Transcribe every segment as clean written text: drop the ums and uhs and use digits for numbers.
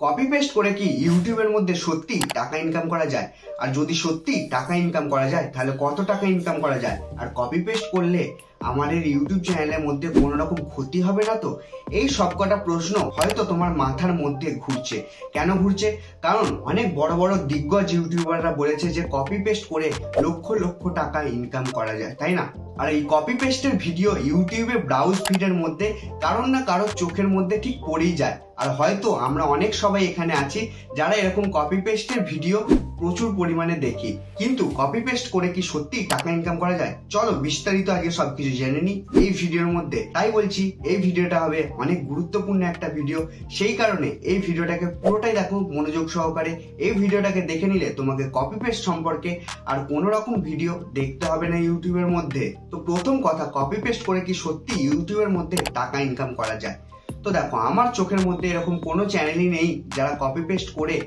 Copy paste করে কি ইউটিউবের মধ্যে সত্যি টাকা ইনকাম করা যায়? আর যদি সত্যি টাকা ইনকাম করা যায় তাহলে কত টাকা ইনকাম করা যায়? আর কপি পেস্ট করলে আমাদের ইউটিউব চ্যানেলের মধ্যে কোনো রকম ক্ষতি হবে না তো? এই সবকটা প্রশ্ন হয়তো তোমার মাথার মধ্যে ঘুরছে। কেন ঘুরছে? কারণ অনেক বড় বড় দিগ্গজ ইউটিউবাররা বলেছে যে কপি পেস্ট করে লক্ষ লক্ষ টাকা ইনকাম করা যায়, তাই না? আর এই কপি পেস্টের ভিডিও ইউটিউবে ব্রাউজ ফিডের মধ্যে কারোর না কারোর চোখের মধ্যে ঠিক পড়েই যায়। আর হয়তো আমরা অনেক সবাই এখানে আছি যারা এরকম কপি পেস্টের ভিডিও প্রচুর পরিমাণে দেখি, কিন্তু কপি পেস্ট করে কি সত্যি টাকা ইনকাম করা যায়? চলো বিস্তারিত আগে সবকিছু জেনে নিই এই ভিডিওর মধ্যে। তাই বলছি এই ভিডিওটা হবে অনেক গুরুত্বপূর্ণ একটা ভিডিও, সেই কারণে এই ভিডিওটাকে পুরোটাই দেখো মনোযোগ সহকারে। এই ভিডিওটাকে দেখে নিলে তোমাকে কপি পেস্ট সম্পর্কে আর কোনো রকম ভিডিও দেখতে হবে না ইউটিউবের মধ্যে। তো প্রথম কথা, কপি পেস্ট করে কি সত্যি ইউটিউবের মধ্যে টাকা ইনকাম করা যায়? তো দেখো, আমার চোখের মধ্যে এরকম কোনো চ্যানেলই নেই যারা কপি পেস্ট করে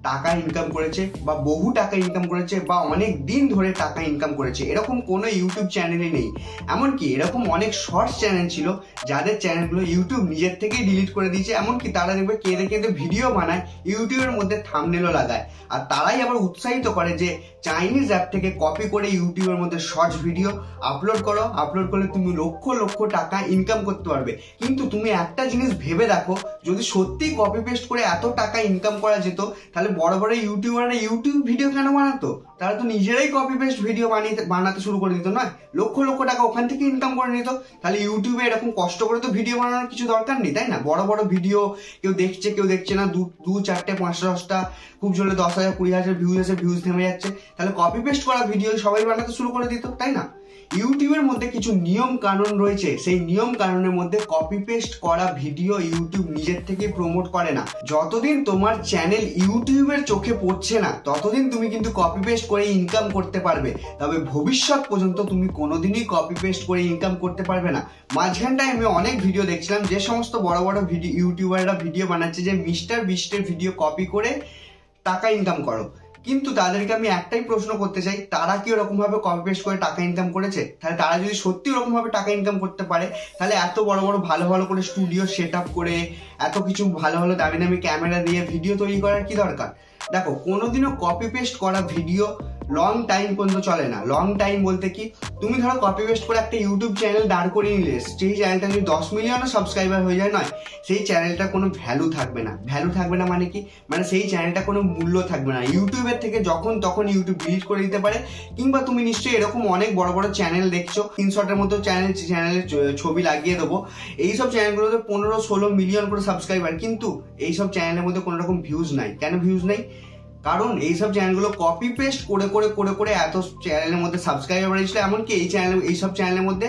টাকা ইনকাম করেছে বা বহু টাকা ইনকাম করেছে বা অনেক দিন ধরে টাকা ইনকাম করেছে, এরকম কোনো ইউটিউব চ্যানেলই নেই। এমনকি এরকম অনেক শর্টস চ্যানেল ছিল যাদের চ্যানেলগুলো ইউটিউব নিজের থেকেই ডিলিট করে দিয়েছে। এমনকি তারা দেখবে কেঁদে কেঁদে ভিডিও বানায়, ইউটিউবের মধ্যে থাম্বনেলও লাগায়, আর তারাই আবার উৎসাহিত করে যে চাইনিজ অ্যাপ থেকে কপি করে ইউটিউবের মধ্যে শর্টস ভিডিও আপলোড করো, আপলোড করলে তুমি লক্ষ লক্ষ টাকা ইনকাম করতে পারবে। কিন্তু তুমি একটা জিনিস ভেবে দেখো, যদি সত্যি কপি পেস্ট করে এত টাকা ইনকাম করা যেত তাহলে বড় বড় ইউটিউবাররা ইউটিউব ভিডিও কেন বানাতো? তারা তো নিজেরাই কপি পেস্ট ভিডিও বানাতে শুরু করে দিত, নয় লক্ষ লক্ষ টাকা ওখান থেকে ইনকাম করে নিত। তাহলে ইউটিউবে এরকম কষ্ট করে তো ভিডিও বানানোর কিছু দরকার নেই, তাই না? বড় বড় ভিডিও কেউ দেখছে কেউ দেখছে না, দু চারটে 5-10টা, খুব জোরে 10,000 20,000 ভিউজ আছে, ভিউজ থেমে যাচ্ছে, তাহলে কপি পেস্ট করা ভিডিও সবাই বানাতে শুরু করে দিত, তাই না? ইউটিউবের মধ্যে কিছু নিয়ম কানুন রয়েছে, সেই নিয়ম কানুনের মধ্যে কপি পেস্ট করা ভিডিও ইউটিউব নিজের থেকে প্রমোট করে না। যতদিন তোমার চ্যানেল ইউটিউবের চোখে পড়ছে না ততদিন তুমি কিন্তু কপি পেস্ট করে ইনকাম করতে পারবে, তবে ভবিষ্যৎ পর্যন্ত তুমি কোনোদিনই কপি পেস্ট করে ইনকাম করতে পারবে না। মাঝখানটায় আমি অনেক ভিডিও দেখছিলাম যে সমস্ত বড় বড় ভিডিও ইউটিউবাররা ভিডিও বানাচ্ছে যে মিস্টার বিস্টের ভিডিও কপি করে টাকা ইনকাম করো, কিন্তু তাদেরকে আমি একটাই প্রশ্ন করতে চাই, তারা কি ওরকম ভাবে কপি পেস্ট করে টাকা ইনকাম করেছে? তাহলে তারা যদি সত্যি ওরকম ভাবে টাকা ইনকাম করতে পারে তাহলে এত বড় বড় ভালো ভালো করে স্টুডিও সেট আপ করে এত কিছু ভালো ভালো দামি দামি ক্যামেরা দিয়ে ভিডিও তৈরি করার কি দরকার? দেখো, কোনোদিনও কপি পেস্ট করা ভিডিও লং টাইম পর্যন্ত চলে না। লং টাইম বলতে কি, তুমি ধরো কপি পেস্ট করে একটা ইউটিউব চ্যানেল দাঁড় করিয়ে নিলে, সেই চ্যানেলটা যদি 10 মিলিয়নও সাবস্ক্রাইবার হয়ে যায়, নয় সেই চ্যানেলটা কোনো ভ্যালু থাকবে না। ভ্যালু থাকবে না মানে কি? মানে সেই চ্যানেলটা কোনো মূল্য থাকবে না। ইউটিউবের থেকে যখন তখন ইউটিউব ডিলিট করে দিতে পারে। কিংবা তুমি নিশ্চয়ই এরকম অনেক বড় বড় চ্যানেল দেখছো, স্ক্রিনশটের মতো চ্যানেলের ছবি লাগিয়ে দেবো, এইসব চ্যানেলগুলোতে 15-16 মিলিয়ন করে সাবস্ক্রাইবার, কিন্তু এইসব চ্যানেলের মধ্যে কোনো রকম ভিউজ নাই। কেন ভিউজ নাই? কারণ এইসব চ্যানেলগুলো কপি পেস্ট করে করে করে করে এত চ্যানেলের মধ্যে সাবস্ক্রাইবার বাড়িয়েছিল। এমনকি এইসব চ্যানেলের মধ্যে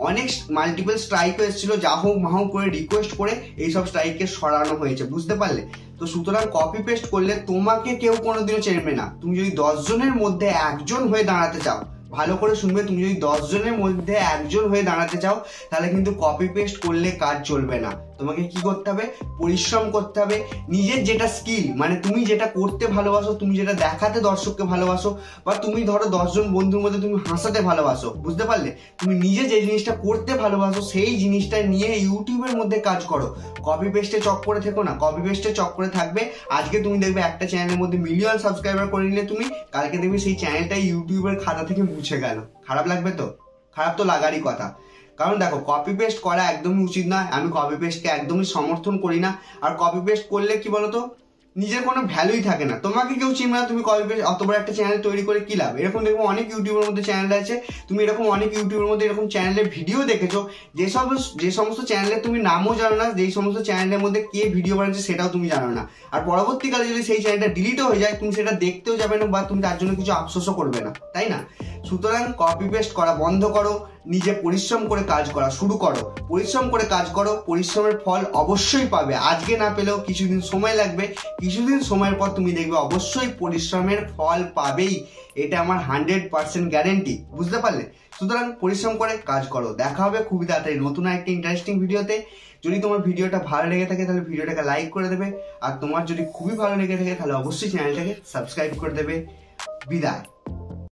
অনেক মাল্টিপল স্ট্রাইকও এসেছিল, যা হোক মাহো করে রিকোয়েস্ট করে এইসব স্ট্রাইককে সরানো হয়েছে, বুঝতে পারলে? তো সুতরাং কপি পেস্ট করলে তোমাকে কেউ কোনোদিনও চেনবে না। তুমি যদি 10 জনের মধ্যে একজন হয়ে দাঁড়াতে চাও, ভালো করে শুনবে, তুমি যদি 10 জনের মধ্যে একজন হয়ে দাঁড়াতে চাও তাহলে কিন্তু কপি পেস্ট করলে কাজ চলবে না। তোমাকে কি করতে হবে? পরিশ্রম করতে হবে। নিজের যেটা স্কিল, মানে তুমি যেটা করতে ভালোবাসো, তুমি যেটা দেখাতে দর্শককে ভালোবাসো, বা তুমি ধরো 10 জন বন্ধুর মধ্যে তুমি হাসাতে ভালোবাসো, বুঝতে পারলে? তুমি নিজে যে জিনিসটা করতে ভালোবাসো সেই জিনিসটা নিয়ে ইউটিউবের মধ্যে কাজ করো। কপি পেস্টে চক্করে থেকো না। কপি পেস্টে চক্করে থাকবে, আজকে তুমি দেখবে একটা চ্যানেলের মধ্যে মিলিয়ন সাবস্ক্রাইবার করে নিলে তুমি, কালকে দেখবে সেই চ্যানেলটা ইউটিউবের খাতা থেকে মুছে গেল। খারাপ লাগবে তো? খারাপ তো লাগারই কথা। কারণ দেখো, কপি পেস্ট করা একদমই উচিত নয়। আমি কপি পেস্টকে একদমই সমর্থন করি না। আর কপি পেস্ট করলে কি বলতো, নিজের কোনো ভ্যালুই থাকে না। তোমাকে কেউ চিনবে না, তুমি কপি পেস্ট অত বড় একটা চ্যানেল তৈরি করে কি লাভ? এরকম দেখবো অনেক ইউটিউবের মধ্যে চ্যানেল আছে, তুমি এরকম অনেক ইউটিউবের মধ্যে এরকম চ্যানেলের ভিডিও দেখেছো, যে সমস্ত চ্যানেলে তুমি নামও জানো না, যেই সমস্ত চ্যানেলের মধ্যে কে ভিডিও বানাচ্ছে সেটাও তুমি জানো না। আর পরবর্তীকালে যদি সেই চ্যানেলটা ডিলিটও হয়ে যায়, তুমি সেটা দেখতেও যাবে না বা তুমি তার জন্য কিছু আফসোসও করবে না, তাই না? সুতরাং কপি পেস্ট করা বন্ধ করো, নিজে পরিশ্রম করে কাজ করা শুরু করো। পরিশ্রম করে কাজ করো, পরিশ্রমের ফল অবশ্যই পাবে। আজকে না পেলেও কিছুদিন সময় লাগবে, কিছুদিন সময়ের পর তুমি দেখবে অবশ্যই পরিশ্রমের ফল পাবেই। এটা আমার 100% গ্যারেন্টি, বুঝতে পারলে? সুতরাং পরিশ্রম করে কাজ করো। দেখা হবে খুবই তাড়াতাড়ি নতুন একটা ইন্টারেস্টিং ভিডিওতে। যদি তোমার ভিডিওটা ভালো লেগে থাকে তাহলে ভিডিওটাকে লাইক করে দেবে, আর তোমার যদি খুবই ভালো লেগে থাকে তাহলে অবশ্যই চ্যানেলটাকে সাবস্ক্রাইব করে দেবে। বিদায়।